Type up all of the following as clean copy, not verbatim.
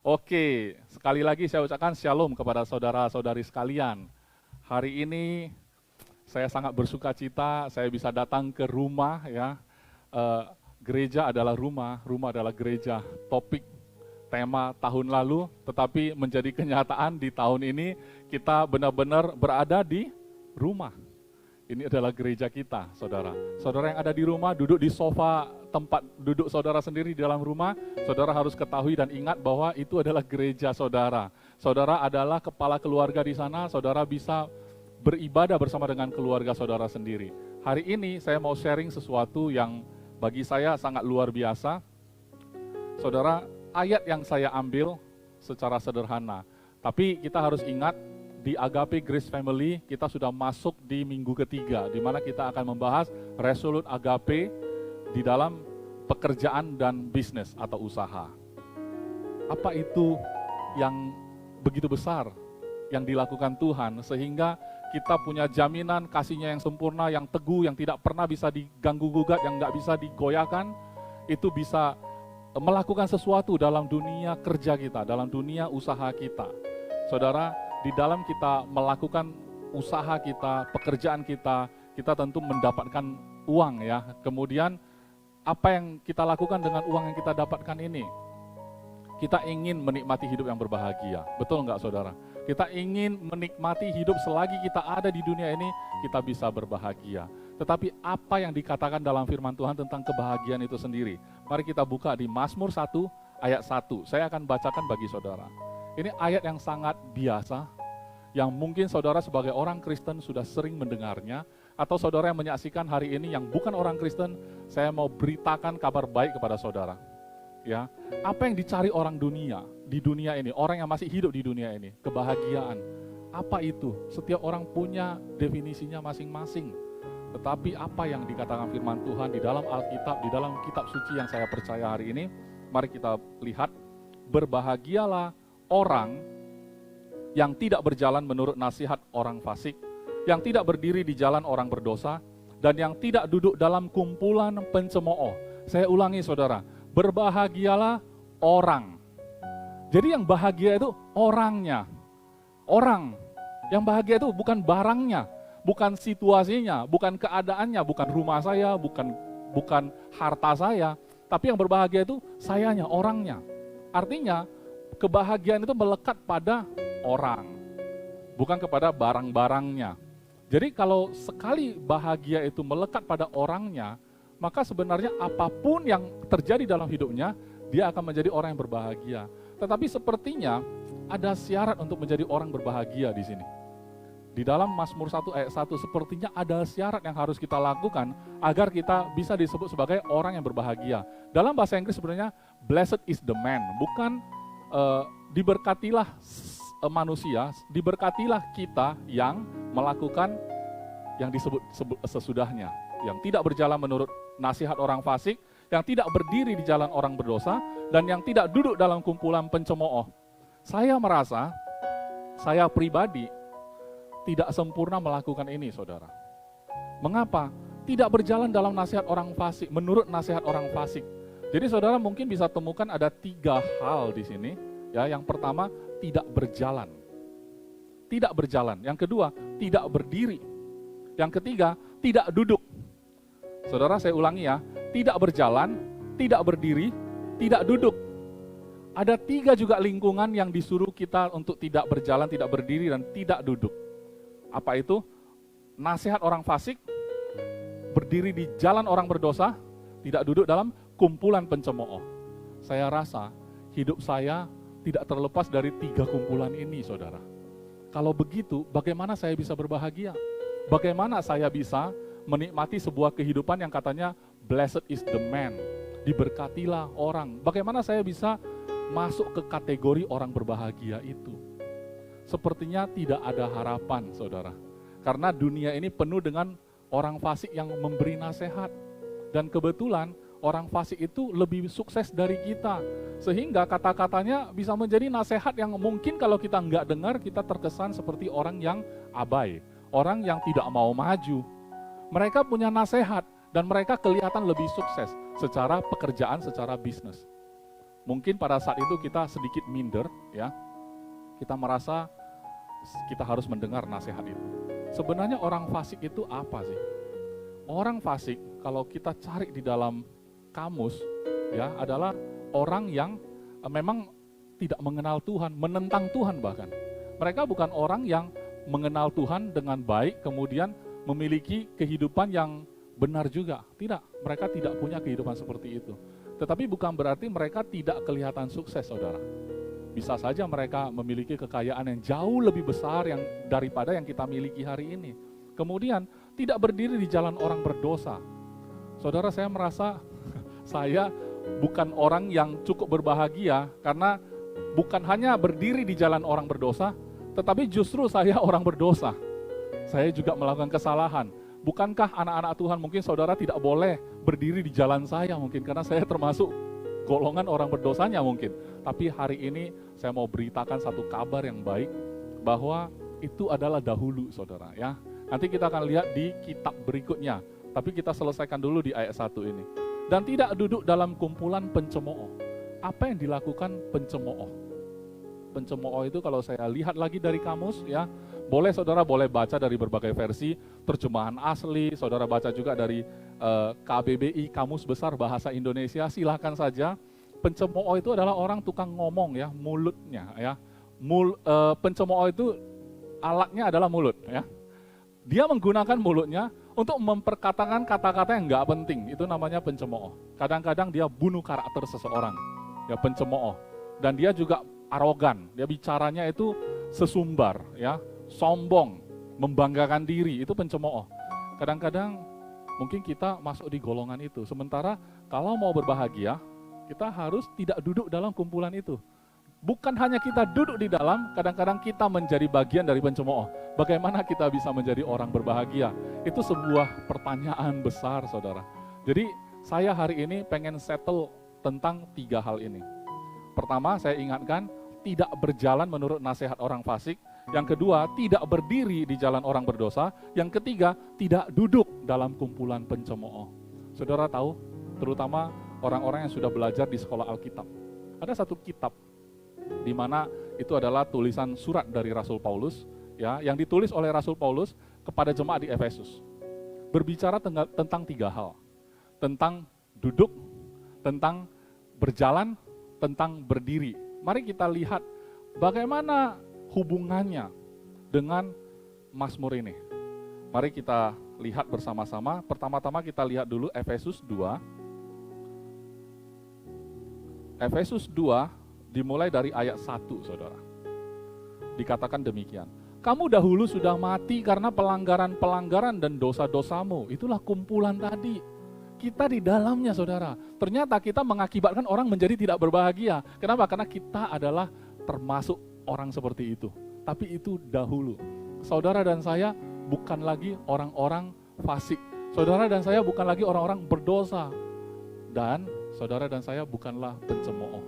Oke, sekali lagi saya ucapkan shalom kepada saudara-saudari sekalian. Hari ini saya sangat bersuka cita, saya bisa datang ke rumah ya. Gereja adalah rumah, rumah adalah gereja. Topik tema tahun lalu, tetapi menjadi kenyataan di tahun ini kita benar-benar berada di rumah. Ini adalah gereja kita, saudara. Saudara yang ada di rumah, duduk di sofa tempat duduk saudara sendiri di dalam rumah, saudara harus ketahui dan ingat bahwa itu adalah gereja saudara. Saudara adalah kepala keluarga di sana, saudara bisa beribadah bersama dengan keluarga saudara sendiri. Hari ini saya mau sharing sesuatu yang bagi saya sangat luar biasa. Saudara, ayat yang saya ambil secara sederhana, tapi kita harus ingat, di Agape Grace Family kita sudah masuk di minggu ketiga, di mana kita akan membahas Resolute Agape di dalam pekerjaan dan bisnis atau usaha. Apa itu yang begitu besar yang dilakukan Tuhan sehingga kita punya jaminan kasih-Nya yang sempurna, yang teguh, yang tidak pernah bisa diganggu-gugat, yang nggak bisa digoyahkan, itu bisa melakukan sesuatu dalam dunia kerja kita, dalam dunia usaha kita. Saudara, di dalam kita melakukan usaha kita, pekerjaan kita, kita tentu mendapatkan uang ya. Kemudian apa yang kita lakukan dengan uang yang kita dapatkan ini? Kita ingin menikmati hidup yang berbahagia. Betul enggak saudara? Kita ingin menikmati hidup selagi kita ada di dunia ini, kita bisa berbahagia. Tetapi apa yang dikatakan dalam firman Tuhan tentang kebahagiaan itu sendiri? Mari kita buka di Mazmur 1 ayat 1. Saya akan bacakan bagi saudara. Ini ayat yang sangat biasa, yang mungkin saudara sebagai orang Kristen sudah sering mendengarnya, atau saudara yang menyaksikan hari ini yang bukan orang Kristen, saya mau beritakan kabar baik kepada saudara. Ya, apa yang dicari orang dunia di dunia ini, orang yang masih hidup di dunia ini, kebahagiaan. Apa itu? Setiap orang punya definisinya masing-masing. Tetapi apa yang dikatakan firman Tuhan di dalam Alkitab, di dalam kitab suci yang saya percaya hari ini, mari kita lihat, berbahagialah orang yang tidak berjalan menurut nasihat orang fasik, yang tidak berdiri di jalan orang berdosa, dan yang tidak duduk dalam kumpulan pencemooh. Saya ulangi saudara, berbahagialah orang. Jadi yang bahagia itu orangnya. Orang. Yang bahagia itu bukan barangnya, bukan situasinya, bukan keadaannya, bukan rumah saya, bukan harta saya, tapi yang berbahagia itu sayanya, orangnya. Artinya, kebahagiaan itu melekat pada orang, bukan kepada barang-barangnya. Jadi kalau sekali bahagia itu melekat pada orangnya, maka sebenarnya apapun yang terjadi dalam hidupnya, dia akan menjadi orang yang berbahagia. Tetapi sepertinya ada syarat untuk menjadi orang berbahagia di sini. Di dalam Mazmur 1 ayat 1, sepertinya ada syarat yang harus kita lakukan agar kita bisa disebut sebagai orang yang berbahagia. Dalam bahasa Inggris sebenarnya blessed is the man, bukan diberkatilah manusia, diberkatilah kita yang melakukan yang disebut sesudahnya, yang tidak berjalan menurut nasihat orang fasik, yang tidak berdiri di jalan orang berdosa, dan yang tidak duduk dalam kumpulan pencemooh. Saya merasa, saya pribadi tidak sempurna melakukan ini, saudara. Mengapa? Tidak berjalan dalam nasihat orang fasik, menurut nasihat orang fasik. Jadi saudara mungkin bisa temukan ada 3 hal di sini. Ya, yang pertama, tidak berjalan. Tidak berjalan. Yang kedua, tidak berdiri. Yang ketiga, tidak duduk. Saudara, saya ulangi ya, tidak berjalan, tidak berdiri, tidak duduk. Ada 3 juga lingkungan yang disuruh kita untuk tidak berjalan, tidak berdiri, dan tidak duduk. Apa itu? Nasihat orang fasik, berdiri di jalan orang berdosa, tidak duduk dalam kumpulan pencemooh. Saya rasa hidup saya tidak terlepas dari 3 kumpulan ini, saudara. Kalau begitu, bagaimana saya bisa berbahagia? Bagaimana saya bisa menikmati sebuah kehidupan yang katanya blessed is the man, diberkatilah orang. Bagaimana saya bisa masuk ke kategori orang berbahagia itu? Sepertinya tidak ada harapan, saudara. Karena dunia ini penuh dengan orang fasik yang memberi nasihat. Dan kebetulan orang fasik itu lebih sukses dari kita. Sehingga kata-katanya bisa menjadi nasihat yang mungkin kalau kita nggak dengar, kita terkesan seperti orang yang abai. Orang yang tidak mau maju. Mereka punya nasihat dan mereka kelihatan lebih sukses secara pekerjaan, secara bisnis. Mungkin pada saat itu kita sedikit minder, ya. Kita merasa kita harus mendengar nasihat itu. Sebenarnya orang fasik itu apa sih? Orang fasik kalau kita cari di dalam kamus, ya, adalah orang yang memang tidak mengenal Tuhan, menentang Tuhan bahkan. Mereka bukan orang yang mengenal Tuhan dengan baik, kemudian memiliki kehidupan yang benar juga. Tidak, mereka tidak punya kehidupan seperti itu. Tetapi bukan berarti mereka tidak kelihatan sukses, saudara. Bisa saja mereka memiliki kekayaan yang jauh lebih besar daripada yang kita miliki hari ini. Kemudian tidak berdiri di jalan orang berdosa. Saudara, saya merasa saya bukan orang yang cukup berbahagia karena bukan hanya berdiri di jalan orang berdosa, tetapi justru saya orang berdosa. Saya juga melakukan kesalahan. Bukankah anak-anak Tuhan, mungkin saudara tidak boleh berdiri di jalan saya mungkin karena saya termasuk golongan orang berdosanya mungkin. Tapi hari ini saya mau beritakan satu kabar yang baik bahwa itu adalah dahulu, saudara, ya. Nanti kita akan lihat di kitab berikutnya. Tapi kita selesaikan dulu di ayat 1 ini. Dan tidak duduk dalam kumpulan pencemooh. Apa yang dilakukan pencemooh? Pencemooh itu kalau saya lihat lagi dari kamus, ya, saudara boleh baca dari berbagai versi, terjemahan asli, saudara baca juga dari KBBI, Kamus Besar Bahasa Indonesia, silakan saja. Pencemooh itu adalah orang tukang ngomong, ya, mulutnya, ya. Pencemooh itu alatnya adalah mulut, ya. Dia menggunakan mulutnya untuk memperkatakan kata-kata yang nggak penting, itu namanya pencemooh. Kadang-kadang dia bunuh karakter seseorang, ya, pencemooh. Dan dia juga arogan, dia bicaranya itu sesumbar, ya, sombong, membanggakan diri, itu pencemooh. Kadang-kadang mungkin kita masuk di golongan itu. Sementara kalau mau berbahagia, kita harus tidak duduk dalam kumpulan itu. Bukan hanya kita duduk di dalam, kadang-kadang kita menjadi bagian dari pencemooh. Bagaimana kita bisa menjadi orang berbahagia? Itu sebuah pertanyaan besar, saudara. Jadi saya hari ini pengen settle tentang 3 hal ini. Pertama, saya ingatkan, tidak berjalan menurut nasihat orang fasik. Yang kedua, tidak berdiri di jalan orang berdosa. Yang ketiga, tidak duduk dalam kumpulan pencemooh. Saudara tahu, terutama orang-orang yang sudah belajar di sekolah Alkitab. Ada satu kitab di mana itu adalah tulisan surat dari Rasul Paulus, ya, yang ditulis oleh Rasul Paulus kepada jemaat di Efesus. Berbicara tentang 3 hal. Tentang duduk, tentang berjalan, tentang berdiri. Mari kita lihat bagaimana hubungannya dengan Mazmur ini. Mari kita lihat bersama-sama. Pertama-tama kita lihat dulu Efesus 2. Efesus 2 dimulai dari ayat 1, saudara. Dikatakan demikian. Kamu dahulu sudah mati karena pelanggaran-pelanggaran dan dosa-dosamu. Itulah kumpulan tadi. Kita di dalamnya, saudara. Ternyata kita mengakibatkan orang menjadi tidak berbahagia. Kenapa? Karena kita adalah termasuk orang seperti itu. Tapi itu dahulu. Saudara dan saya bukan lagi orang-orang fasik. Saudara dan saya bukan lagi orang-orang berdosa. Dan saudara dan saya bukanlah pencemooh.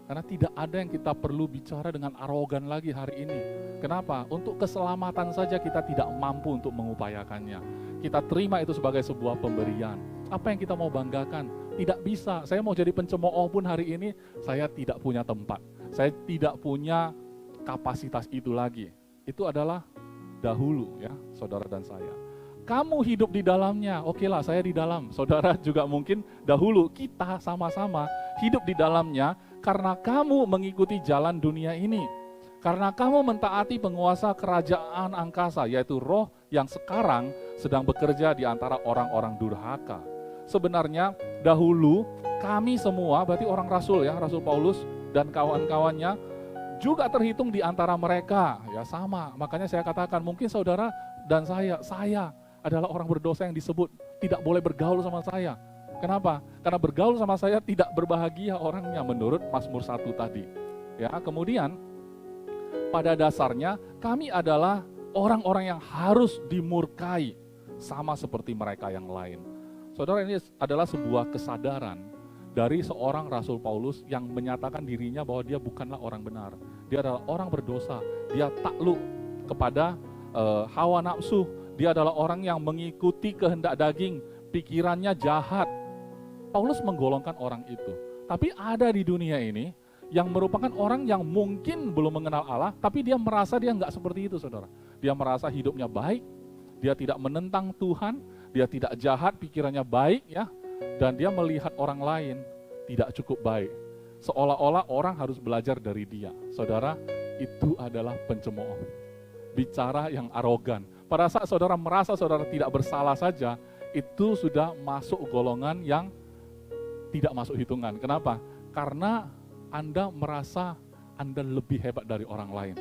Karena tidak ada yang kita perlu bicara dengan arogan lagi hari ini. Kenapa? Untuk keselamatan saja kita tidak mampu untuk mengupayakannya. Kita terima itu sebagai sebuah pemberian. Apa yang kita mau banggakan? Tidak bisa. Saya mau jadi pencemooh pun hari ini, saya tidak punya tempat. Saya tidak punya kapasitas itu lagi. Itu adalah dahulu, ya, saudara dan saya. Kamu hidup di dalamnya, okelah saya di dalam. Saudara juga mungkin dahulu, kita sama-sama hidup di dalamnya karena kamu mengikuti jalan dunia ini. Karena kamu mentaati penguasa kerajaan angkasa, yaitu roh yang sekarang sedang bekerja di antara orang-orang durhaka. Sebenarnya dahulu kami semua, berarti orang rasul, ya, Rasul Paulus dan kawan-kawannya juga terhitung di antara mereka, ya, sama. Makanya saya katakan mungkin saudara dan saya adalah orang berdosa yang disebut tidak boleh bergaul sama saya. Kenapa? Karena bergaul sama saya tidak berbahagia orangnya menurut Mazmur 1 tadi. Ya, kemudian pada dasarnya kami adalah orang-orang yang harus dimurkai sama seperti mereka yang lain. Saudara, ini adalah sebuah kesadaran dari seorang Rasul Paulus yang menyatakan dirinya bahwa dia bukanlah orang benar. Dia adalah orang berdosa. Dia takluk kepada hawa nafsu. Dia adalah orang yang mengikuti kehendak daging. Pikirannya jahat. Paulus menggolongkan orang itu. Tapi ada di dunia ini yang merupakan orang yang mungkin belum mengenal Allah, tapi dia merasa dia nggak seperti itu, saudara. Dia merasa hidupnya baik, dia tidak menentang Tuhan, dia tidak jahat, pikirannya baik ya, dan dia melihat orang lain tidak cukup baik. Seolah-olah orang harus belajar dari dia. Saudara, itu adalah pencemooh. Bicara yang arogan. Pada saat saudara merasa saudara tidak bersalah saja, itu sudah masuk golongan yang tidak masuk hitungan. Kenapa? Karena Anda merasa Anda lebih hebat dari orang lain.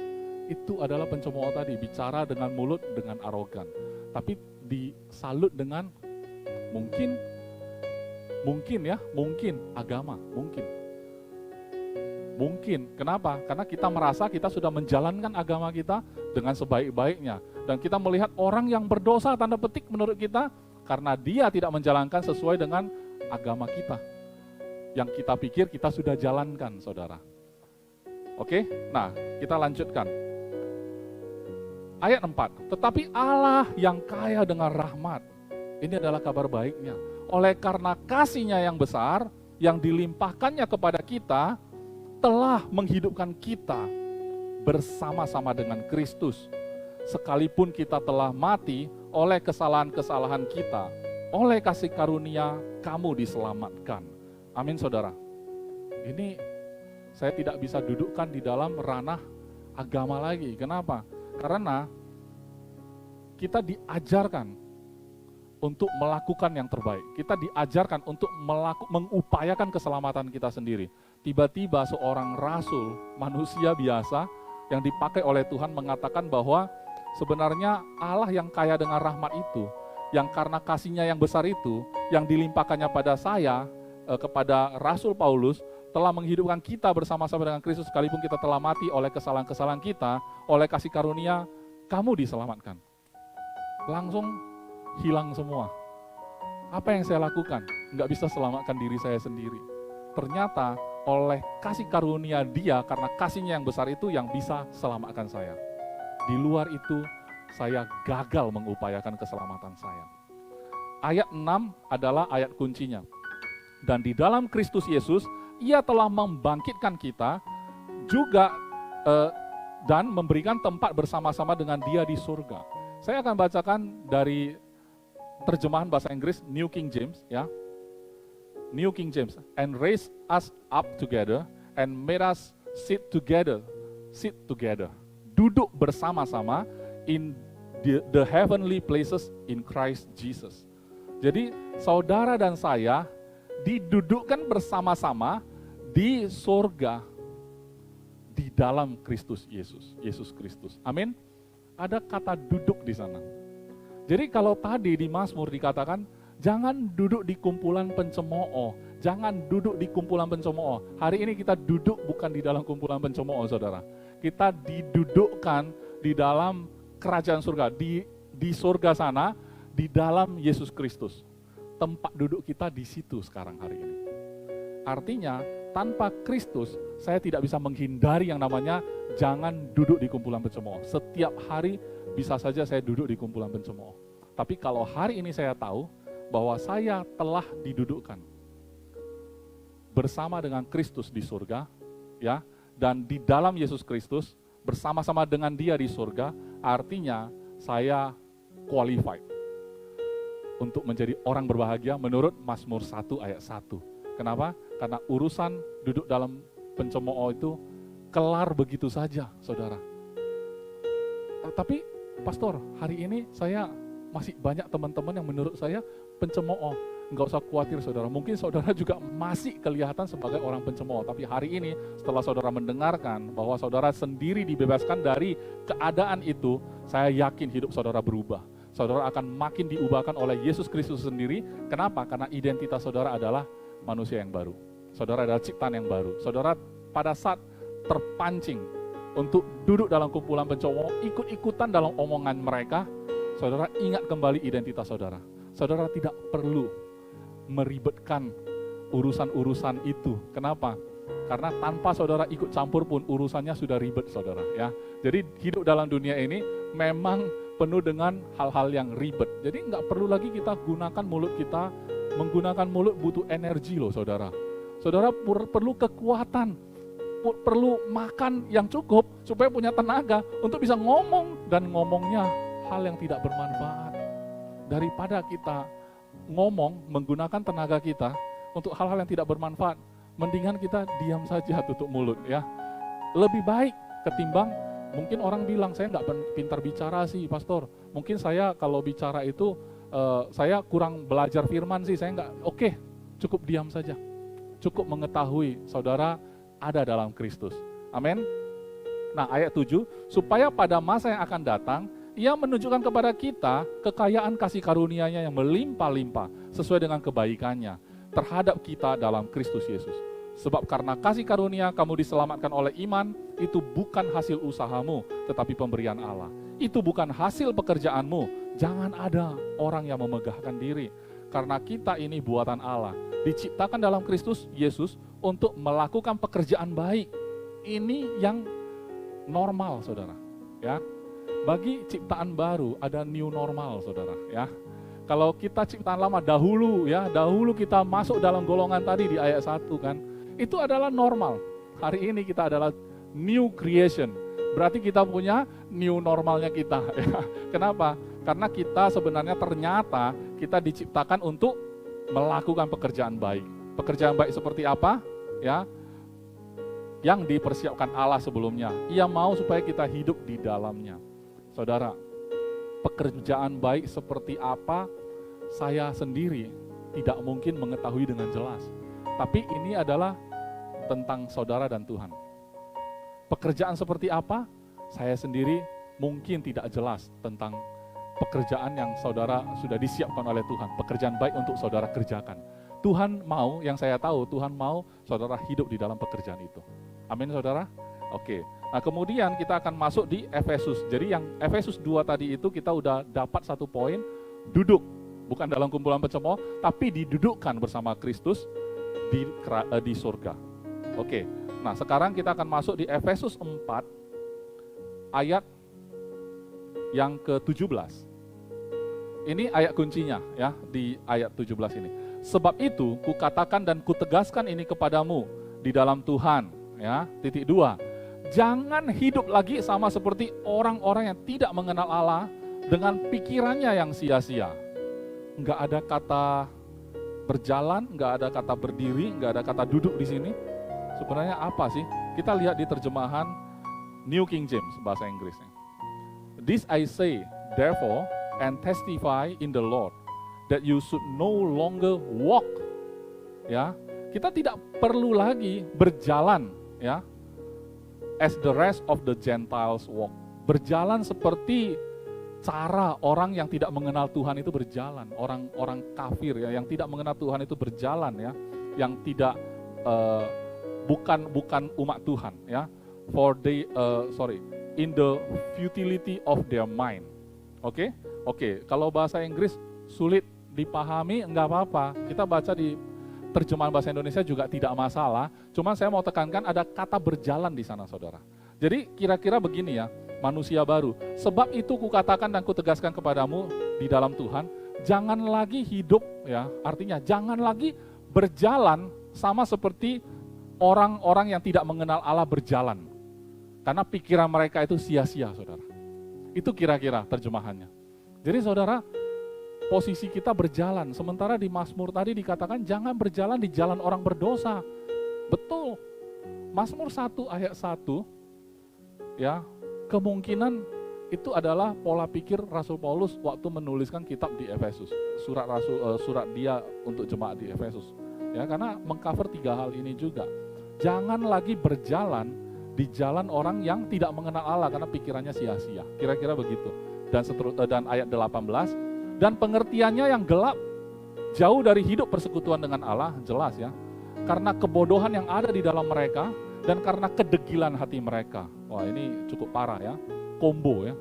Itu adalah pencemooh tadi, bicara dengan mulut dengan arogan. Tapi disalut dengan mungkin agama, mungkin. Kenapa? Karena kita merasa kita sudah menjalankan agama kita dengan sebaik-baiknya. Dan kita melihat orang yang berdosa, tanda petik menurut kita, karena dia tidak menjalankan sesuai dengan agama kita. Yang kita pikir kita sudah jalankan, saudara. Oke, nah kita lanjutkan. Ayat 4, tetapi Allah yang kaya dengan rahmat, ini adalah kabar baiknya. Oleh karena kasih-Nya yang besar, yang dilimpahkannya kepada kita, telah menghidupkan kita bersama-sama dengan Kristus. Sekalipun kita telah mati oleh kesalahan-kesalahan kita, oleh kasih karunia kamu diselamatkan. Amin, saudara. Ini saya tidak bisa dudukkan di dalam ranah agama lagi. Kenapa? Karena kita diajarkan untuk melakukan yang terbaik. Kita diajarkan untuk mengupayakan keselamatan kita sendiri. Tiba-tiba seorang rasul, manusia biasa yang dipakai oleh Tuhan mengatakan bahwa sebenarnya Allah yang kaya dengan rahmat itu, yang karena kasih-Nya yang besar itu, yang dilimpahkannya pada saya, kepada Rasul Paulus, telah menghidupkan kita bersama-sama dengan Kristus sekalipun kita telah mati oleh kesalahan-kesalahan kita, oleh kasih karunia, kamu diselamatkan. Langsung hilang semua. Apa yang saya lakukan? Nggak bisa selamatkan diri saya sendiri. Ternyata oleh kasih karunia Dia, karena kasih-Nya yang besar itu yang bisa selamatkan saya. Di luar itu, saya gagal mengupayakan keselamatan saya. Ayat 6 adalah ayat kuncinya. Dan di dalam Kristus Yesus, Ia telah membangkitkan kita juga dan memberikan tempat bersama-sama dengan Dia di surga. Saya akan bacakan dari terjemahan bahasa Inggris New King James, ya. New King James, and raise us up together and made us sit together. Duduk bersama-sama in the heavenly places in Christ Jesus. Jadi saudara dan saya didudukkan bersama-sama di surga di dalam Kristus Yesus, Yesus Kristus. Amin. Ada kata duduk di sana. Jadi kalau tadi di Mazmur dikatakan jangan duduk di kumpulan pencemooh, jangan duduk di kumpulan pencemooh. Hari ini kita duduk bukan di dalam kumpulan pencemooh, saudara. Kita didudukkan di dalam kerajaan surga, di surga sana, di dalam Yesus Kristus. Tempat duduk kita di situ sekarang hari ini. Artinya, tanpa Kristus, saya tidak bisa menghindari yang namanya jangan duduk di kumpulan pencemooh. Setiap hari bisa saja saya duduk di kumpulan pencemooh. Tapi kalau hari ini saya tahu bahwa saya telah didudukkan bersama dengan Kristus di surga, ya, dan di dalam Yesus Kristus bersama-sama dengan Dia di surga, artinya saya qualified untuk menjadi orang berbahagia menurut Mazmur 1 ayat 1. Kenapa? Karena urusan duduk dalam pencemooh itu kelar begitu saja, saudara. Tapi, Pastor, hari ini saya masih banyak teman-teman yang menurut saya pencemooh. Enggak usah khawatir, saudara. Mungkin saudara juga masih kelihatan sebagai orang pencemooh. Tapi hari ini, setelah saudara mendengarkan bahwa saudara sendiri dibebaskan dari keadaan itu, saya yakin hidup saudara berubah. Saudara akan makin diubahkan oleh Yesus Kristus sendiri. Kenapa? Karena identitas saudara adalah manusia yang baru. Saudara adalah ciptaan yang baru. Saudara pada saat terpancing untuk duduk dalam kumpulan pencemooh, ikut-ikutan dalam omongan mereka, saudara ingat kembali identitas saudara. Saudara tidak perlu meribetkan urusan-urusan itu. Kenapa? Karena tanpa saudara ikut campur pun urusannya sudah ribet, saudara. Ya, jadi hidup dalam dunia ini memang penuh dengan hal-hal yang ribet. Jadi nggak perlu lagi kita gunakan mulut kita. Menggunakan mulut butuh energi loh, saudara. Saudara perlu kekuatan, perlu makan yang cukup supaya punya tenaga untuk bisa ngomong, dan ngomongnya hal yang tidak bermanfaat. Daripada kita ngomong menggunakan tenaga kita untuk hal-hal yang tidak bermanfaat, mendingan kita diam saja, tutup mulut ya. Lebih baik ketimbang mungkin orang bilang, saya nggak pintar bicara sih pastor, mungkin saya kalau bicara itu saya kurang belajar firman sih, saya nggak, oke, cukup diam saja. Cukup mengetahui saudara ada dalam Kristus. Amin. Nah, ayat 7, supaya pada masa yang akan datang, Ia menunjukkan kepada kita kekayaan kasih karunia-Nya yang melimpah-limpah sesuai dengan kebaikannya terhadap kita dalam Kristus Yesus. Sebab karena kasih karunia kamu diselamatkan oleh iman, itu bukan hasil usahamu, tetapi pemberian Allah. Itu bukan hasil pekerjaanmu, jangan ada orang yang memegahkan diri. Karena kita ini buatan Allah, diciptakan dalam Kristus Yesus untuk melakukan pekerjaan baik. Ini yang normal, saudara. Ya, bagi ciptaan baru ada new normal, saudara. Ya, kalau kita ciptaan lama dahulu kita masuk dalam golongan tadi di ayat 1 kan, itu adalah normal. Hari ini kita adalah new creation. Berarti kita punya new normalnya kita. Ya. Kenapa? Karena kita sebenarnya ternyata kita diciptakan untuk melakukan pekerjaan baik. Pekerjaan baik seperti apa? Ya, yang dipersiapkan Allah sebelumnya. Ia mau supaya kita hidup di dalamnya. Saudara, pekerjaan baik seperti apa saya sendiri tidak mungkin mengetahui dengan jelas. Tapi ini adalah tentang saudara dan Tuhan. Pekerjaan seperti apa? Saya sendiri mungkin tidak jelas tentang pekerjaan yang saudara sudah disiapkan oleh Tuhan. Pekerjaan baik untuk saudara kerjakan. Tuhan mau, yang saya tahu, Tuhan mau saudara hidup di dalam pekerjaan itu. Amin, saudara? Oke. Nah, kemudian kita akan masuk di Efesus. Jadi yang Efesus 2 tadi itu kita udah dapat satu poin, duduk. Bukan dalam kumpulan pencemooh, tapi didudukkan bersama Kristus di surga. Oke. Nah, sekarang kita akan masuk di Efesus 4 ayat yang ke-17. Ini ayat kuncinya ya, di ayat 17 ini. Sebab itu kukatakan dan kutegaskan ini kepadamu di dalam Tuhan ya. Titik 2. Jangan hidup lagi sama seperti orang-orang yang tidak mengenal Allah dengan pikirannya yang sia-sia. Enggak ada kata berjalan, enggak ada kata berdiri, enggak ada kata duduk di sini. Sebenarnya apa sih? Kita lihat di terjemahan New King James bahasa Inggrisnya. This I say, therefore, and testify in the Lord, that you should no longer walk. Ya, kita tidak perlu lagi berjalan, ya, as the rest of the Gentiles walk. Berjalan seperti cara orang yang tidak mengenal Tuhan itu berjalan. Orang kafir ya, yang tidak mengenal Tuhan itu berjalan ya, yang tidak bukan umat Tuhan ya. In the futility of their mind. Oke. Kalau bahasa Inggris sulit dipahami, enggak apa-apa. Kita baca di terjemahan bahasa Indonesia juga tidak masalah. Cuman saya mau tekankan ada kata berjalan di sana, saudara. Jadi kira-kira begini ya, manusia baru. Sebab itu kukatakan dan kutegaskan kepadamu di dalam Tuhan, jangan lagi hidup ya. Artinya jangan lagi berjalan sama seperti orang-orang yang tidak mengenal Allah berjalan. Karena pikiran mereka itu sia-sia, saudara. Itu kira-kira terjemahannya. Jadi saudara, posisi kita berjalan. Sementara di Mazmur tadi dikatakan jangan berjalan di jalan orang berdosa. Betul. Mazmur 1 ayat 1, ya, kemungkinan itu adalah pola pikir Rasul Paulus waktu menuliskan kitab di Efesus. Surat dia untuk jemaat di Efesus. Ya, karena mengcover 3 hal ini juga. Jangan lagi berjalan di jalan orang yang tidak mengenal Allah karena pikirannya sia-sia. Kira-kira begitu. Dan ayat 18, dan pengertiannya yang gelap, jauh dari hidup persekutuan dengan Allah, jelas ya. Karena kebodohan yang ada di dalam mereka dan karena kedegilan hati mereka. Wah, ini cukup parah ya. Combo ya.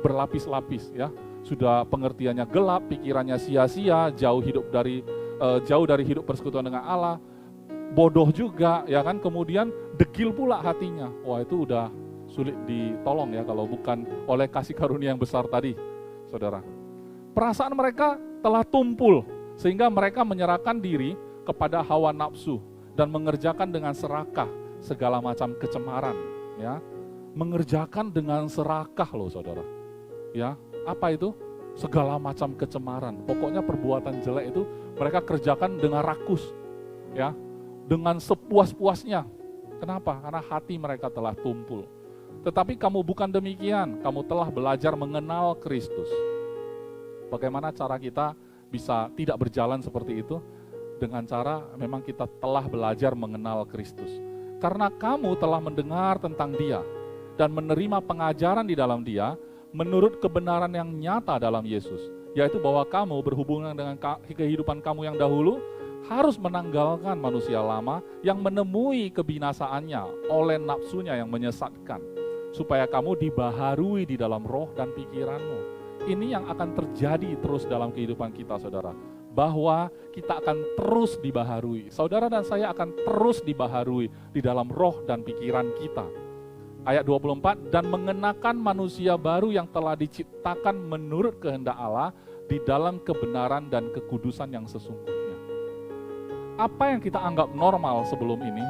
Berlapis-lapis ya. Sudah pengertiannya gelap, pikirannya sia-sia, jauh dari hidup persekutuan dengan Allah. Bodoh juga ya kan, kemudian degil pula hatinya. Wah, itu udah sulit ditolong ya kalau bukan oleh kasih karunia yang besar tadi, saudara. Perasaan mereka telah tumpul sehingga mereka menyerahkan diri kepada hawa nafsu dan mengerjakan dengan serakah segala macam kecemaran, ya. Mengerjakan dengan serakah loh saudara. Ya, apa itu? Segala macam kecemaran. Pokoknya perbuatan jelek itu mereka kerjakan dengan rakus, ya, dengan sepuas-puasnya. Kenapa? Karena hati mereka telah tumpul. Tetapi kamu bukan demikian, kamu telah belajar mengenal Kristus. Bagaimana cara kita bisa tidak berjalan seperti itu? Dengan cara memang kita telah belajar mengenal Kristus. Karena kamu telah mendengar tentang Dia dan menerima pengajaran di dalam Dia menurut kebenaran yang nyata dalam Yesus, yaitu bahwa kamu berhubungan dengan kehidupan kamu yang dahulu harus menanggalkan manusia lama yang menemui kebinasaannya oleh nafsunya yang menyesatkan, supaya kamu dibaharui di dalam roh dan pikiranmu. Ini yang akan terjadi terus dalam kehidupan kita, saudara, bahwa kita akan terus dibaharui. Saudara dan saya akan terus dibaharui di dalam roh dan pikiran kita. Ayat 24, dan mengenakan manusia baru yang telah diciptakan menurut kehendak Allah di dalam kebenaran dan kekudusan yang sesungguhnya. Apa yang kita anggap normal sebelum ini,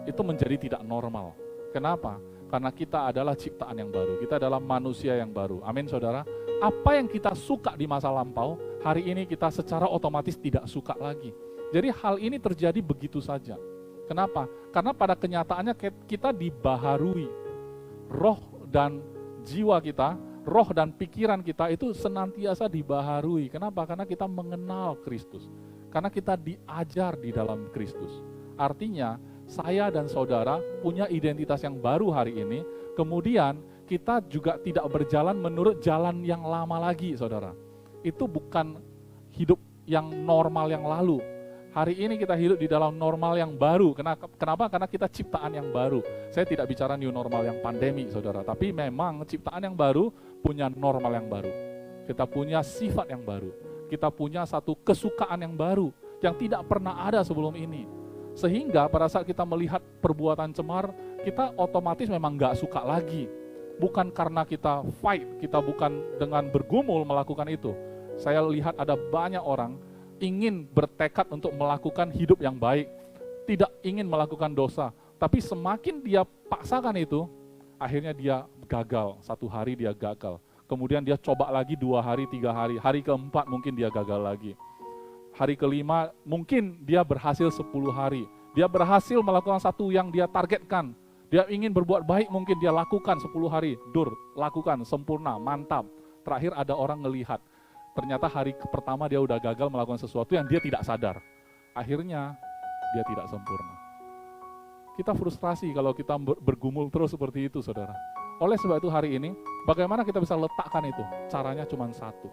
itu menjadi tidak normal. Kenapa? Karena kita adalah ciptaan yang baru, kita adalah manusia yang baru. Amin saudara. Apa yang kita suka di masa lampau, hari ini kita secara otomatis tidak suka lagi. Jadi hal ini terjadi begitu saja. Kenapa? Karena pada kenyataannya kita dibaharui. Roh dan jiwa kita, roh dan pikiran kita itu senantiasa dibaharui. Kenapa? Karena kita mengenal Kristus. Karena kita diajar di dalam Kristus. Artinya, saya dan saudara punya identitas yang baru hari ini, kemudian kita juga tidak berjalan menurut jalan yang lama lagi, saudara. Itu bukan hidup yang normal yang lalu. Hari ini kita hidup di dalam normal yang baru. Kenapa? Karena kita ciptaan yang baru. Saya tidak bicara new normal yang pandemi, saudara. Tapi memang ciptaan yang baru punya normal yang baru. Kita punya sifat yang baru. Kita punya satu kesukaan yang baru yang tidak pernah ada sebelum ini. Sehingga pada saat kita melihat perbuatan cemar, kita otomatis memang gak suka lagi. Bukan karena kita fight, kita bukan dengan bergumul melakukan itu. Saya lihat ada banyak orang ingin bertekad untuk melakukan hidup yang baik, tidak ingin melakukan dosa, tapi semakin dia paksakan itu, akhirnya dia gagal. Satu hari dia gagal, kemudian dia coba lagi 2 hari, 3 hari, hari keempat mungkin dia gagal lagi, hari kelima mungkin dia berhasil 10 hari, dia berhasil melakukan satu yang dia targetkan, dia ingin berbuat baik mungkin dia lakukan 10 hari, lakukan, sempurna, mantap. Terakhir ada orang ngelihat, ternyata hari pertama dia udah gagal melakukan sesuatu yang dia tidak sadar. Akhirnya dia tidak sempurna. Kita frustrasi kalau kita bergumul terus seperti itu, saudara. Oleh sebab itu hari ini, bagaimana kita bisa letakkan itu? Caranya cuma satu.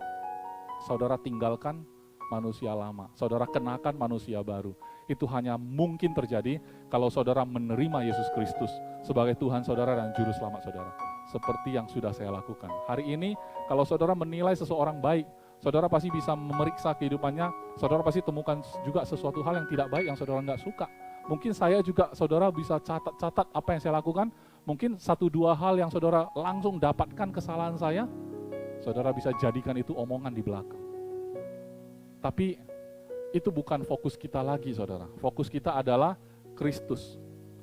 Saudara tinggalkan manusia lama. Saudara kenakan manusia baru. Itu hanya mungkin terjadi kalau saudara menerima Yesus Kristus sebagai Tuhan saudara dan Juru Selamat saudara. Seperti yang sudah saya lakukan. Hari ini, kalau saudara menilai seseorang baik, saudara pasti bisa memeriksa kehidupannya, saudara pasti temukan juga sesuatu hal yang tidak baik yang saudara nggak suka. Mungkin saya juga, saudara bisa catat-catat apa yang saya lakukan, mungkin 1-2 hal yang saudara langsung dapatkan kesalahan saya, saudara bisa jadikan itu omongan di belakang. Tapi itu bukan fokus kita lagi, saudara. Fokus kita adalah Kristus,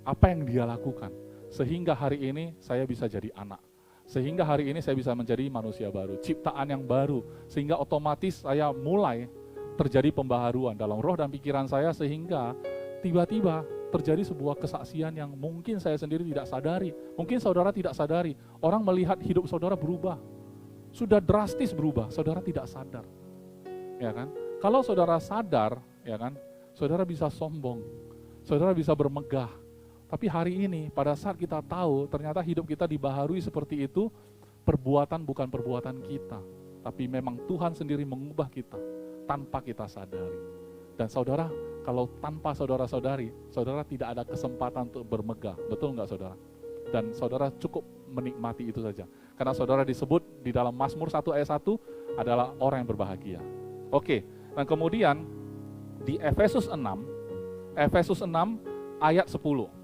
apa yang Dia lakukan. Sehingga hari ini saya bisa jadi anak. Sehingga hari ini saya bisa menjadi manusia baru, ciptaan yang baru, sehingga otomatis saya mulai terjadi pembaharuan dalam roh dan pikiran saya, sehingga tiba-tiba terjadi sebuah kesaksian yang mungkin saya sendiri tidak sadari, mungkin saudara tidak sadari. Orang melihat hidup saudara berubah, sudah drastis berubah, saudara tidak sadar, ya kan? Kalau saudara sadar, ya kan, saudara bisa sombong, saudara bisa bermegah. Tapi hari ini, pada saat kita tahu, ternyata hidup kita dibaharui seperti itu, perbuatan bukan perbuatan kita, tapi memang Tuhan sendiri mengubah kita, tanpa kita sadari. Dan saudara, kalau tanpa saudara sadari, saudara tidak ada kesempatan untuk bermegah, betul nggak saudara? Dan saudara cukup menikmati itu saja. Karena saudara disebut di dalam Mazmur 1 ayat 1 adalah orang yang berbahagia. Oke, dan kemudian di Efesus 6 ayat 10.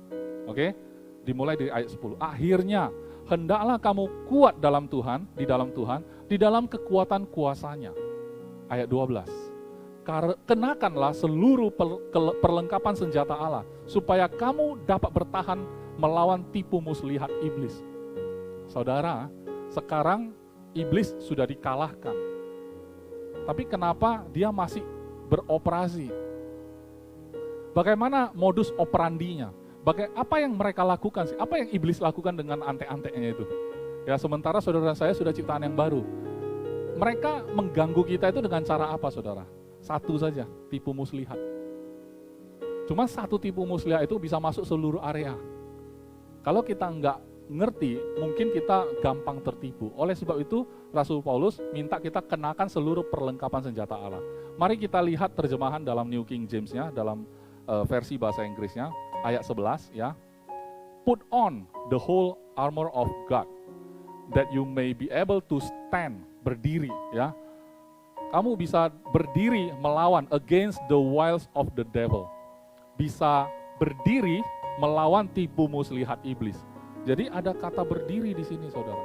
Oke, dimulai dari ayat 10. Akhirnya, hendaklah kamu kuat di dalam Tuhan, di dalam kekuatan kuasanya. Ayat 12. kenakanlah seluruh perlengkapan senjata Allah, supaya kamu dapat bertahan melawan tipu muslihat iblis. Saudara, sekarang iblis sudah dikalahkan. Tapi kenapa dia masih beroperasi? Bagaimana modus operandinya? Apa yang mereka lakukan sih? Apa yang iblis lakukan dengan antek-anteknya itu? Ya, sementara saudara saya sudah ciptaan yang baru. Mereka mengganggu kita itu dengan cara apa, saudara? Satu saja, tipu muslihat. Cuma satu tipu muslihat itu bisa masuk seluruh area. Kalau kita nggak ngerti, mungkin kita gampang tertipu. Oleh sebab itu, Rasul Paulus minta kita kenakan seluruh perlengkapan senjata Allah. Mari kita lihat terjemahan dalam New King James-nya, dalam versi bahasa Inggrisnya, ayat 11 ya. Put on the whole armor of God, that you may be able to stand, berdiri ya. Kamu bisa berdiri melawan against the wiles of the devil. Bisa berdiri melawan tipu muslihat iblis. Jadi ada kata berdiri di sini, saudara.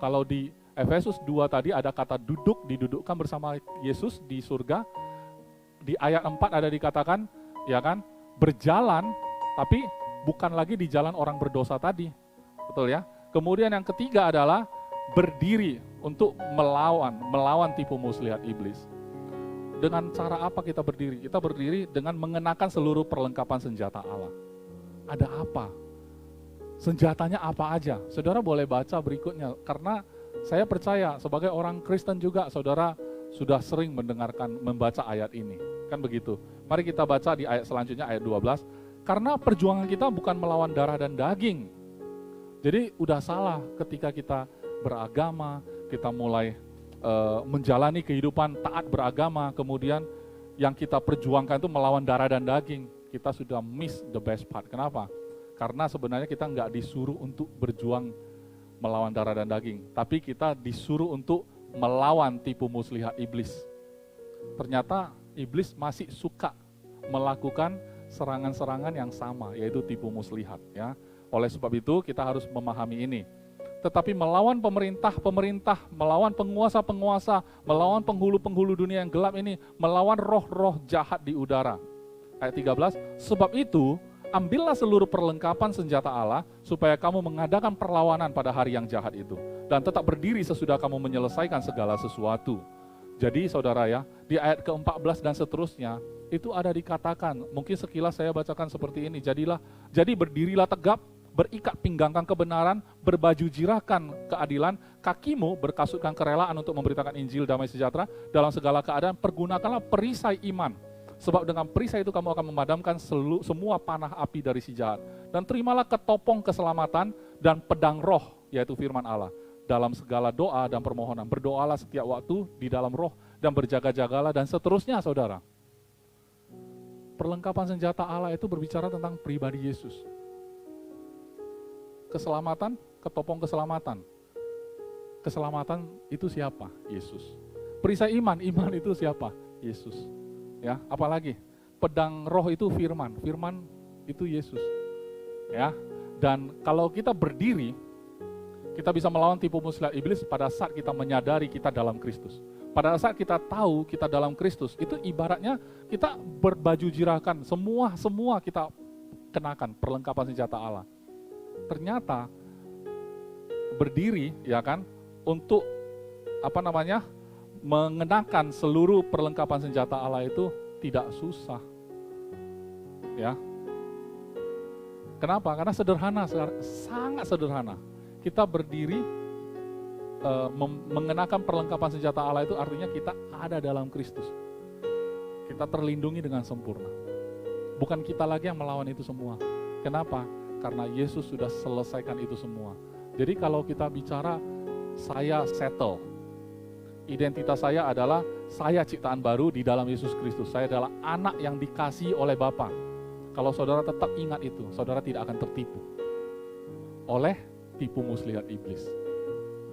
Kalau di Efesus 2 tadi ada kata duduk, didudukkan bersama Yesus di surga. Di ayat 4 ada dikatakan, ya kan, berjalan, tapi bukan lagi di jalan orang berdosa tadi. Betul ya? Kemudian yang ketiga adalah berdiri untuk melawan tipu muslihat iblis. Dengan cara apa kita berdiri? Kita berdiri dengan mengenakan seluruh perlengkapan senjata Allah. Ada apa? Senjatanya apa aja? Saudara boleh baca berikutnya, karena saya percaya sebagai orang Kristen juga saudara sudah sering membaca ayat ini. Kan begitu. Mari kita baca di ayat selanjutnya, ayat 12. Karena perjuangan kita bukan melawan darah dan daging. Jadi udah salah ketika kita beragama, kita mulai menjalani kehidupan taat beragama, kemudian yang kita perjuangkan itu melawan darah dan daging. Kita sudah miss the best part. Kenapa? Karena sebenarnya kita nggak disuruh untuk berjuang melawan darah dan daging, tapi kita disuruh untuk melawan tipu muslihat iblis. Ternyata iblis masih suka melakukan serangan-serangan yang sama, yaitu tipu muslihat ya. Oleh sebab itu kita harus memahami ini. Tetapi melawan pemerintah, melawan penguasa-penguasa, melawan penghulu-penghulu dunia yang gelap ini, melawan roh-roh jahat di udara. Ayat 13, sebab itu ambillah seluruh perlengkapan senjata Allah supaya kamu mengadakan perlawanan pada hari yang jahat itu. Dan tetap berdiri sesudah kamu menyelesaikan segala sesuatu. Jadi saudara ya, di ayat ke-14 dan seterusnya, itu ada dikatakan, mungkin sekilas saya bacakan seperti ini, jadi berdirilah tegap, berikat pinggangkan kebenaran, berbaju jirakan keadilan, kakimu berkasutkan kerelaan untuk memberitakan Injil damai sejahtera, dalam segala keadaan pergunakanlah perisai iman. Sebab dengan perisai itu kamu akan memadamkan semua panah api dari si jahat. Dan terimalah ketopong keselamatan dan pedang roh, yaitu firman Allah. Dalam segala doa dan permohonan, berdoalah setiap waktu di dalam roh dan berjaga-jagalah dan seterusnya, saudara. Perlengkapan senjata Allah itu berbicara tentang pribadi Yesus. Keselamatan, ketopong keselamatan. Keselamatan itu siapa? Yesus. Perisai iman itu siapa? Yesus. Ya, apalagi pedang roh itu firman itu Yesus. Ya. Dan kalau kita berdiri, kita bisa melawan tipu muslihat iblis pada saat kita menyadari kita dalam Kristus. Pada saat kita tahu kita dalam Kristus, itu ibaratnya kita berbaju jirakan, semua kita kenakan perlengkapan senjata Allah. Ternyata berdiri ya kan untuk mengenakan seluruh perlengkapan senjata Allah itu tidak susah. Ya. Kenapa? Karena sederhana, sangat sederhana. Kita berdiri mengenakan perlengkapan senjata Allah itu artinya kita ada dalam Kristus. Kita terlindungi dengan sempurna. Bukan kita lagi yang melawan itu semua. Kenapa? Karena Yesus sudah selesaikan itu semua. Jadi kalau kita bicara saya settle, identitas saya adalah saya ciptaan baru di dalam Yesus Kristus. Saya adalah anak yang dikasihi oleh Bapa. Kalau saudara tetap ingat itu, saudara tidak akan tertipu oleh tipu muslihat iblis.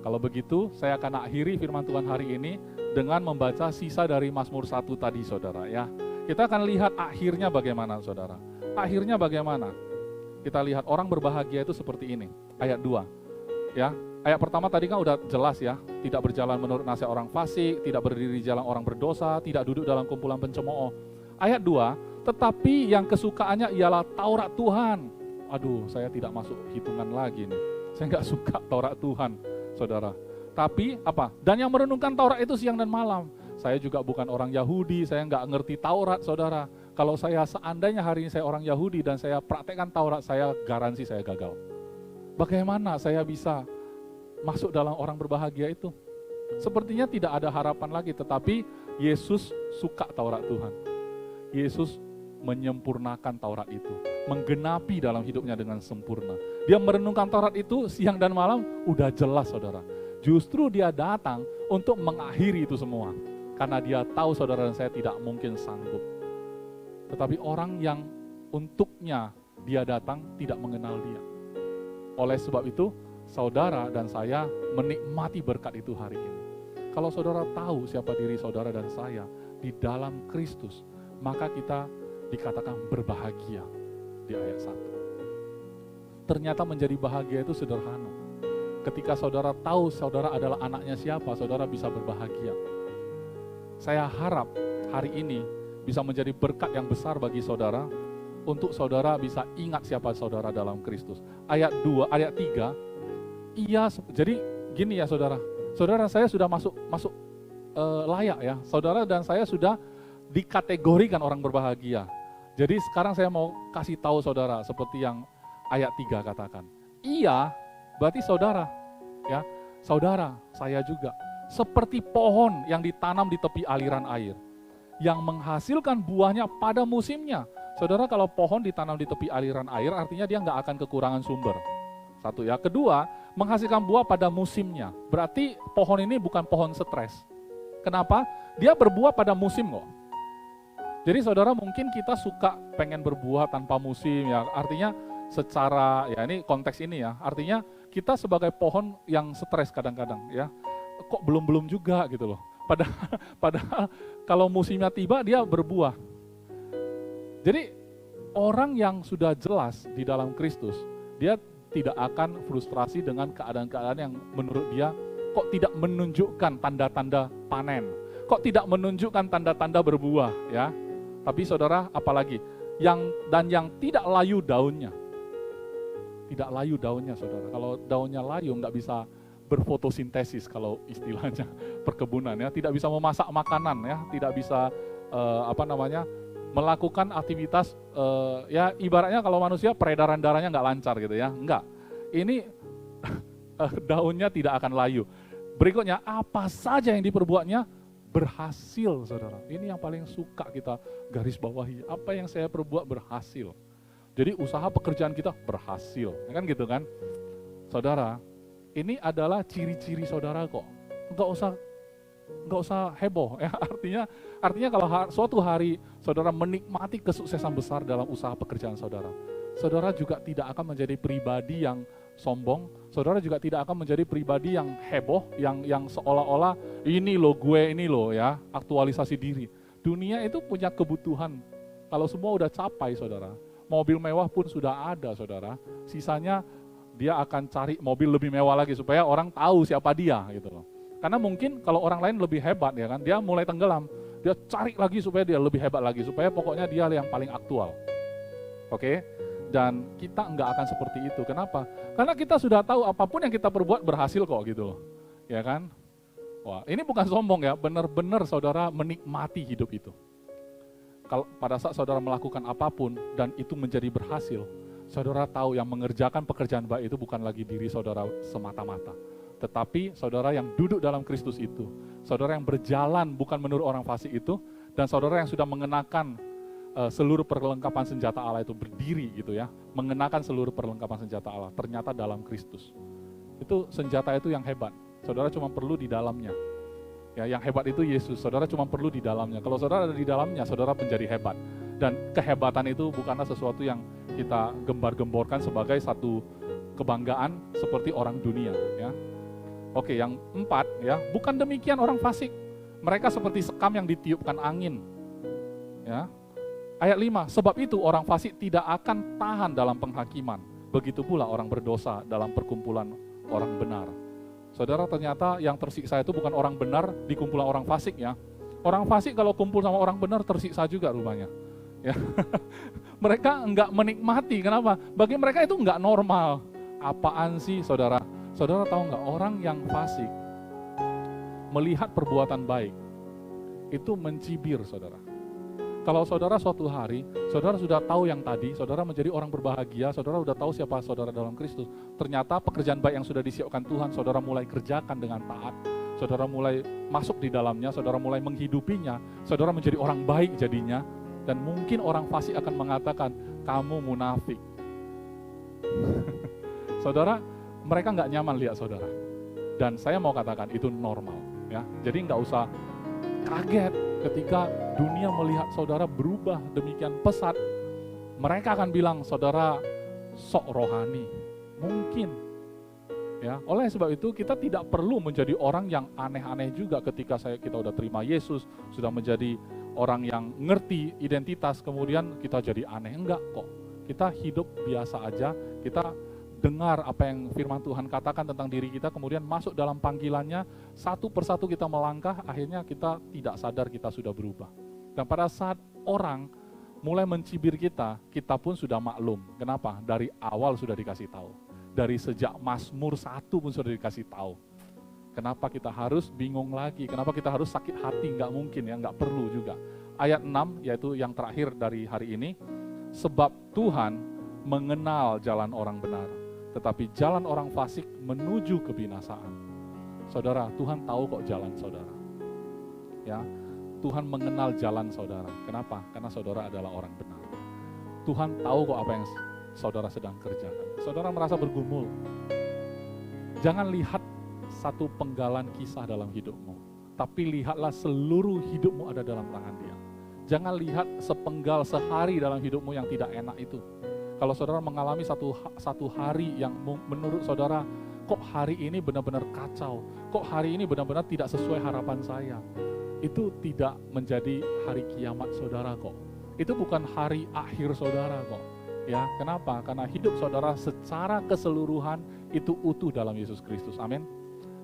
Kalau begitu, saya akan akhiri firman Tuhan hari ini dengan membaca sisa dari Mazmur 1 tadi, saudara ya. Kita akan lihat akhirnya bagaimana, saudara. Akhirnya bagaimana? Kita lihat orang berbahagia itu seperti ini, ayat 2. Ya, Ayat pertama tadi kan udah jelas ya, tidak berjalan menurut nasihat orang fasik, tidak berdiri di jalan orang berdosa, tidak duduk dalam kumpulan pencemooh. Ayat 2, tetapi yang kesukaannya ialah Taurat Tuhan. Aduh, saya tidak masuk hitungan lagi nih. Saya nggak suka Taurat Tuhan, saudara. Tapi apa? Dan yang merenungkan Taurat itu siang dan malam. Saya juga bukan orang Yahudi, saya nggak ngerti Taurat, saudara. Kalau saya seandainya hari ini saya orang Yahudi dan saya praktekkan Taurat, saya garansi saya gagal. Bagaimana saya bisa masuk dalam orang berbahagia itu? Sepertinya tidak ada harapan lagi, tetapi Yesus suka Taurat Tuhan. Yesus menyempurnakan Taurat itu, menggenapi dalam hidupnya dengan sempurna. Dia merenungkan Taurat itu siang dan malam, udah jelas saudara. Justru dia datang untuk mengakhiri itu semua. Karena dia tahu saudara dan saya tidak mungkin sanggup. Tetapi orang yang untuknya dia datang tidak mengenal dia. Oleh sebab itu, saudara dan saya menikmati berkat itu hari ini. Kalau saudara tahu siapa diri saudara dan saya di dalam Kristus, maka kita dikatakan berbahagia di ayat 1. Ternyata menjadi bahagia itu sederhana. Ketika saudara tahu saudara adalah anaknya siapa, saudara bisa berbahagia. Saya harap hari ini bisa menjadi berkat yang besar bagi saudara, untuk saudara bisa ingat siapa saudara dalam Kristus. Ayat 2, ayat 3, jadi gini ya saudara. Saudara saya sudah masuk layak ya. Saudara dan saya sudah dikategorikan orang berbahagia. Jadi sekarang saya mau kasih tahu saudara seperti yang ayat 3 katakan. Iya, berarti saudara ya. Saudara, saya juga seperti pohon yang ditanam di tepi aliran air yang menghasilkan buahnya pada musimnya. Saudara, kalau pohon ditanam di tepi aliran air artinya dia nggak akan kekurangan sumber. Satu ya. Kedua, menghasilkan buah pada musimnya. Berarti pohon ini bukan pohon stres. Kenapa? Dia berbuah pada musim kok. Jadi saudara, mungkin kita suka pengen berbuah tanpa musim ya. Artinya secara, ya ini konteks ini ya. Artinya kita sebagai pohon yang stres kadang-kadang ya. Kok belum-belum juga gitu loh. Padahal kalau musimnya tiba dia berbuah. Jadi orang yang sudah jelas di dalam Kristus, dia tidak akan frustrasi dengan keadaan-keadaan yang menurut dia kok tidak menunjukkan tanda-tanda panen, kok tidak menunjukkan tanda-tanda berbuah ya. Tapi saudara, apalagi yang tidak layu daunnya. Tidak layu daunnya saudara. Kalau daunnya layu nggak bisa berfotosintesis kalau istilahnya perkebunan ya, tidak bisa memasak makanan ya, tidak bisa melakukan aktivitas ya ibaratnya kalau manusia peredaran darahnya nggak lancar gitu ya, enggak. Ini daunnya tidak akan layu. Berikutnya, apa saja yang diperbuatnya berhasil, saudara. Ini yang paling suka kita garis bawahi. Apa yang saya perbuat berhasil. Jadi usaha pekerjaan kita berhasil, kan gitu kan. Saudara, ini adalah ciri-ciri saudara kok. Nggak usah heboh ya. Artinya kalau suatu hari saudara menikmati kesuksesan besar dalam usaha pekerjaan saudara, saudara juga tidak akan menjadi pribadi yang sombong, saudara juga tidak akan menjadi pribadi yang heboh, yang seolah-olah ini loh gue ini loh ya, aktualisasi diri. Dunia itu punya kebutuhan. Kalau semua udah capai saudara, mobil mewah pun sudah ada saudara, sisanya dia akan cari mobil lebih mewah lagi supaya orang tahu siapa dia gitu loh. Karena mungkin kalau orang lain lebih hebat ya kan, dia mulai tenggelam, dia cari lagi supaya dia lebih hebat lagi, supaya pokoknya dia yang paling aktual. Oke? Dan kita enggak akan seperti itu. Kenapa? Karena kita sudah tahu apapun yang kita perbuat berhasil kok gitu loh. Ya kan? Wah, ini bukan sombong ya, benar-benar saudara menikmati hidup itu. Kalau pada saat saudara melakukan apapun dan itu menjadi berhasil, saudara tahu yang mengerjakan pekerjaan baik itu bukan lagi diri saudara semata-mata, tetapi saudara yang duduk dalam Kristus itu, saudara yang berjalan bukan menurut orang fasik itu, dan saudara yang sudah mengenakan seluruh perlengkapan senjata Allah itu berdiri gitu ya, mengenakan seluruh perlengkapan senjata Allah, ternyata dalam Kristus. Itu senjata itu yang hebat, saudara cuma perlu di dalamnya. Ya, yang hebat itu Yesus, saudara cuma perlu di dalamnya. Kalau saudara ada di dalamnya, saudara menjadi hebat. Dan kehebatan itu bukanlah sesuatu yang kita gembar-gemborkan sebagai satu kebanggaan seperti orang dunia. Ya. Oke, yang 4 ya, bukan demikian orang fasik. Mereka seperti sekam yang ditiupkan angin. Ya. Ayat 5, sebab itu orang fasik tidak akan tahan dalam penghakiman. Begitu pula orang berdosa dalam perkumpulan orang benar. Saudara, ternyata yang tersiksa itu bukan orang benar di kumpulan orang fasik ya. Orang fasik kalau kumpul sama orang benar tersiksa juga rupanya. Ya. Mereka enggak menikmati, kenapa? Bagi mereka itu enggak normal. Apaan sih saudara? Saudara tahu enggak, orang yang fasik melihat perbuatan baik itu mencibir saudara. Kalau saudara suatu hari, saudara sudah tahu yang tadi, saudara menjadi orang berbahagia, saudara sudah tahu siapa saudara dalam Kristus. Ternyata pekerjaan baik yang sudah disiapkan Tuhan, saudara mulai kerjakan dengan taat. Saudara mulai masuk di dalamnya, saudara mulai menghidupinya, saudara menjadi orang baik jadinya. Dan mungkin orang fasik akan mengatakan, kamu munafik. Saudara, mereka nggak nyaman lihat saudara. Dan saya mau katakan itu normal. Ya. Jadi nggak usah kaget ketika dunia melihat saudara berubah demikian pesat. Mereka akan bilang saudara sok rohani. Mungkin. Ya, oleh sebab itu kita tidak perlu menjadi orang yang aneh-aneh juga ketika kita udah terima Yesus, sudah menjadi orang yang ngerti identitas, kemudian kita jadi aneh. Enggak kok. Kita hidup biasa aja, kita dengar apa yang firman Tuhan katakan tentang diri kita, kemudian masuk dalam panggilannya, satu persatu kita melangkah, akhirnya kita tidak sadar kita sudah berubah. Dan pada saat orang mulai mencibir kita, kita pun sudah maklum. Kenapa? Dari awal sudah dikasih tahu. Dari sejak Mazmur 1 pun sudah dikasih tahu. Kenapa kita harus bingung lagi? Kenapa kita harus sakit hati? Nggak mungkin ya, nggak perlu juga. Ayat 6, yaitu yang terakhir dari hari ini, sebab Tuhan mengenal jalan orang benar, tetapi jalan orang fasik menuju kebinasaan. Saudara, Tuhan tahu kok jalan saudara. Ya, Tuhan mengenal jalan saudara. Kenapa? Karena saudara adalah orang benar. Tuhan tahu kok apa yang saudara sedang kerjakan. Saudara merasa bergumul. Jangan lihat satu penggalan kisah dalam hidupmu, tapi lihatlah seluruh hidupmu ada dalam tangan Dia. Jangan lihat sepenggal sehari dalam hidupmu yang tidak enak itu. Kalau saudara mengalami satu hari yang menurut saudara, kok hari ini benar-benar kacau, kok hari ini benar-benar tidak sesuai harapan saya, itu tidak menjadi hari kiamat saudara kok. Itu bukan hari akhir saudara kok. Ya, kenapa? Karena hidup saudara secara keseluruhan itu utuh dalam Yesus Kristus. Amin.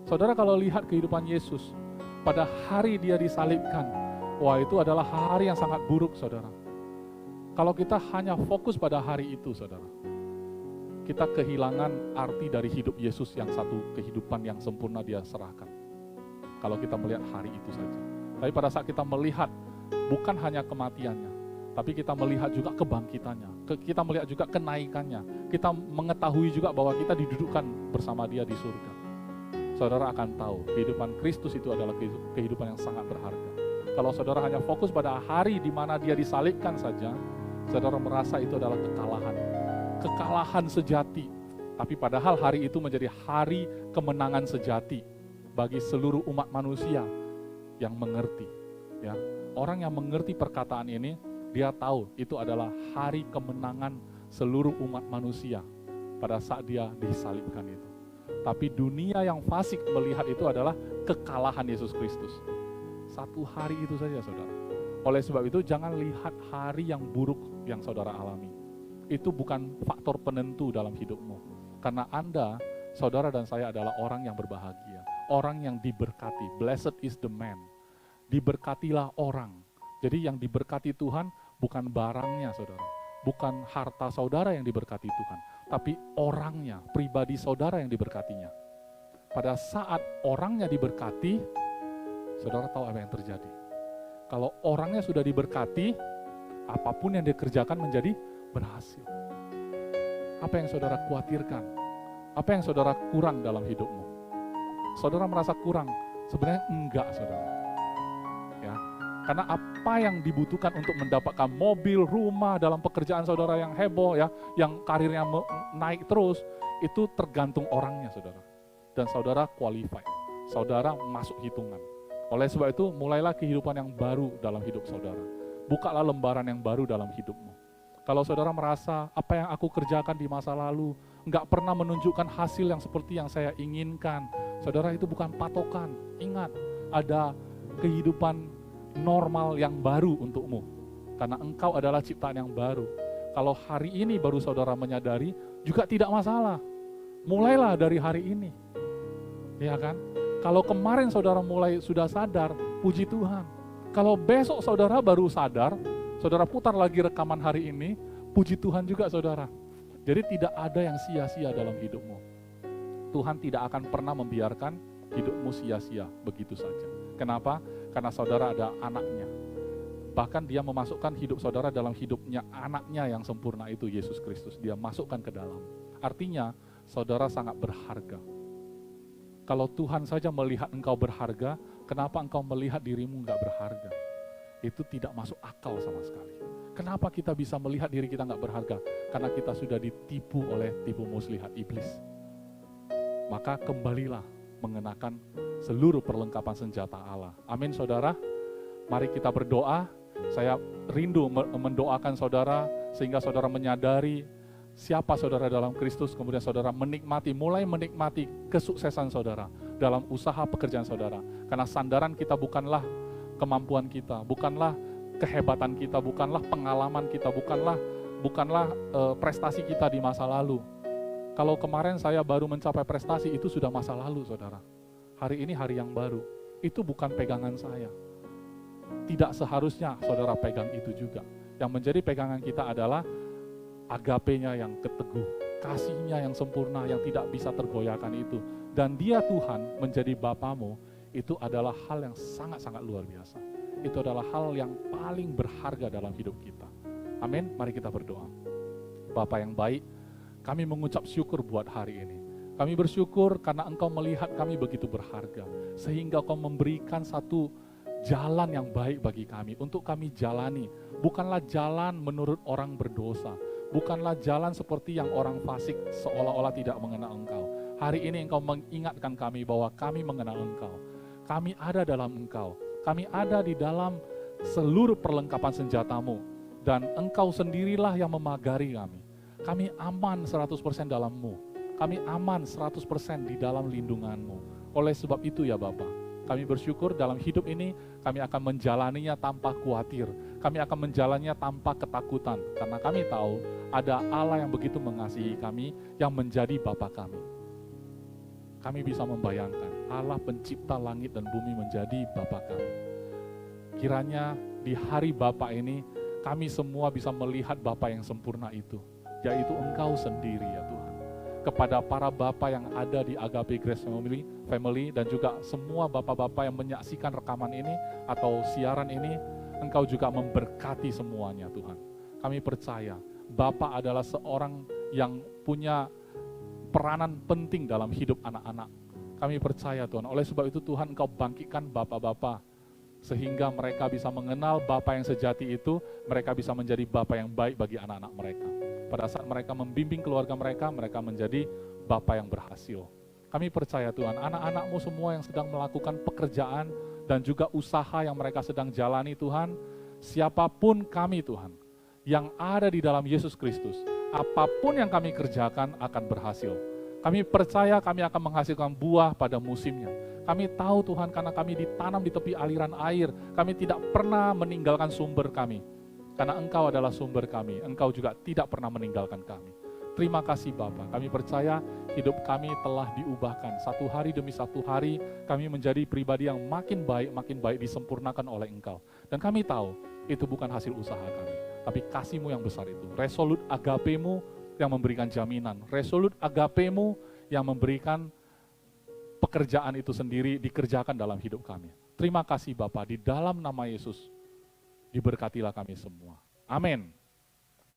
Saudara kalau lihat kehidupan Yesus, pada hari Dia disalibkan, wah itu adalah hari yang sangat buruk saudara. Kalau kita hanya fokus pada hari itu saudara, kita kehilangan arti dari hidup Yesus yang satu kehidupan yang sempurna Dia serahkan. Kalau kita melihat hari itu saja. Tapi pada saat kita melihat bukan hanya kematiannya, tapi kita melihat juga kebangkitannya, kita melihat juga kenaikannya, kita mengetahui juga bahwa kita didudukkan bersama Dia di surga. Saudara akan tahu kehidupan Kristus itu adalah kehidupan yang sangat berharga. Kalau saudara hanya fokus pada hari di mana Dia disalibkan saja, saudara merasa itu adalah kekalahan sejati. Tapi padahal hari itu menjadi hari kemenangan sejati bagi seluruh umat manusia yang mengerti. Ya, orang yang mengerti perkataan ini, dia tahu itu adalah hari kemenangan seluruh umat manusia pada saat Dia disalibkan itu. Tapi dunia yang fasik melihat itu adalah kekalahan Yesus Kristus. Satu hari itu saja saudara. Oleh sebab itu jangan lihat hari yang buruk yang saudara alami. Itu bukan faktor penentu dalam hidupmu. Karena Anda, saudara dan saya adalah orang yang berbahagia. Orang yang diberkati. Blessed is the man. Diberkatilah orang. Jadi yang diberkati Tuhan bukan barangnya saudara, bukan harta saudara yang diberkati Tuhan, tapi orangnya, pribadi saudara yang diberkatinya. Pada saat orangnya diberkati, saudara tahu apa yang terjadi. Kalau orangnya sudah diberkati, apapun yang dikerjakan menjadi berhasil. Apa yang saudara khawatirkan? Apa yang saudara kurang dalam hidupmu? Saudara merasa kurang? Sebenarnya enggak saudara. Ya. Karena apa yang dibutuhkan untuk mendapatkan mobil, rumah, dalam pekerjaan saudara yang heboh ya, yang karirnya naik terus, itu tergantung orangnya saudara. Dan saudara qualified, saudara masuk hitungan. Oleh sebab itu mulailah kehidupan yang baru dalam hidup saudara. Bukalah lembaran yang baru dalam hidupmu. Kalau saudara merasa apa yang aku kerjakan di masa lalu nggak pernah menunjukkan hasil yang seperti yang saya inginkan, saudara itu bukan patokan. Ingat, ada kehidupan normal yang baru untukmu. Karena engkau adalah ciptaan yang baru. Kalau hari ini baru saudara menyadari, juga tidak masalah. Mulailah dari hari ini. Ya kan? Kalau kemarin saudara mulai sudah sadar, puji Tuhan. Kalau besok saudara baru sadar, saudara putar lagi rekaman hari ini, puji Tuhan juga saudara. Jadi tidak ada yang sia-sia dalam hidupmu. Tuhan tidak akan pernah membiarkan hidupmu sia-sia begitu saja. Kenapa? Karena saudara ada anaknya. Bahkan dia memasukkan hidup saudara dalam hidupnya anaknya yang sempurna itu, Yesus Kristus. Dia masukkan ke dalam. Artinya, saudara sangat berharga. Kalau Tuhan saja melihat engkau berharga, kenapa engkau melihat dirimu enggak berharga? Itu tidak masuk akal sama sekali. Kenapa kita bisa melihat diri kita enggak berharga? Karena kita sudah ditipu oleh tipu muslihat iblis. Maka kembalilah mengenakan seluruh perlengkapan senjata Allah. Amin saudara. Mari kita berdoa. Saya rindu mendoakan saudara sehingga saudara menyadari siapa saudara dalam Kristus, kemudian saudara mulai menikmati kesuksesan saudara dalam usaha pekerjaan saudara. Karena sandaran kita bukanlah kemampuan kita, bukanlah kehebatan kita, bukanlah pengalaman kita, bukanlah prestasi kita di masa lalu. Kalau kemarin saya baru mencapai prestasi, itu sudah masa lalu saudara. Hari ini hari yang baru, itu bukan pegangan saya. Tidak seharusnya saudara pegang itu juga. Yang menjadi pegangan kita adalah agape-nya yang keteguh, kasih-Nya yang sempurna, yang tidak bisa tergoyahkan itu. Dan Dia Tuhan menjadi Bapamu, itu adalah hal yang sangat-sangat luar biasa. Itu adalah hal yang paling berharga dalam hidup kita. Amin, mari kita berdoa. Bapa yang baik, kami mengucap syukur buat hari ini. Kami bersyukur karena Engkau melihat kami begitu berharga, sehingga Engkau memberikan satu jalan yang baik bagi kami, untuk kami jalani. Bukanlah jalan menurut orang berdosa, bukanlah jalan seperti yang orang fasik seolah-olah tidak mengenal Engkau. Hari ini Engkau mengingatkan kami bahwa kami mengenal Engkau. Kami ada dalam Engkau. Kami ada di dalam seluruh perlengkapan senjata-Mu. Dan Engkau sendirilah yang memagari kami. Kami aman 100% dalam-Mu. Kami aman 100% di dalam lindungan-Mu. Oleh sebab itu ya Bapa, kami bersyukur dalam hidup ini kami akan menjalaninya tanpa khawatir. Kami akan menjalaninya tanpa ketakutan. Karena kami tahu ada Allah yang begitu mengasihi kami, yang menjadi Bapa kami. Kami bisa membayangkan Allah pencipta langit dan bumi menjadi Bapa kami. Kiranya di hari Bapa ini kami semua bisa melihat Bapa yang sempurna itu, yaitu Engkau sendiri ya Tuhan. Kepada para Bapa yang ada di Agape Grace Family dan juga semua Bapa-Bapa yang menyaksikan rekaman ini atau siaran ini, Engkau juga memberkati semuanya Tuhan. Kami percaya Bapa adalah seorang yang punya peranan penting dalam hidup anak-anak. Kami percaya Tuhan, oleh sebab itu Tuhan Engkau bangkitkan Bapa-Bapa, sehingga mereka bisa mengenal Bapa yang sejati itu, mereka bisa menjadi Bapa yang baik bagi anak-anak mereka. Pada saat mereka membimbing keluarga mereka, mereka menjadi Bapa yang berhasil. Kami percaya Tuhan, anak-anak-Mu semua yang sedang melakukan pekerjaan dan juga usaha yang mereka sedang jalani Tuhan, siapapun kami Tuhan, yang ada di dalam Yesus Kristus, apapun yang kami kerjakan akan berhasil. Kami percaya kami akan menghasilkan buah pada musimnya. Kami tahu Tuhan, karena kami ditanam di tepi aliran air, kami tidak pernah meninggalkan sumber kami. Karena Engkau adalah sumber kami, Engkau juga tidak pernah meninggalkan kami. Terima kasih Bapa, kami percaya hidup kami telah diubahkan. Satu hari demi satu hari, kami menjadi pribadi yang makin baik disempurnakan oleh Engkau. Dan kami tahu, itu bukan hasil usaha kami, tapi kasih-Mu yang besar itu. Resolute agape-Mu yang memberikan jaminan. Resolute agape-Mu yang memberikan pekerjaan itu sendiri dikerjakan dalam hidup kami. Terima kasih Bapa, di dalam nama Yesus, diberkatilah kami semua. Amin.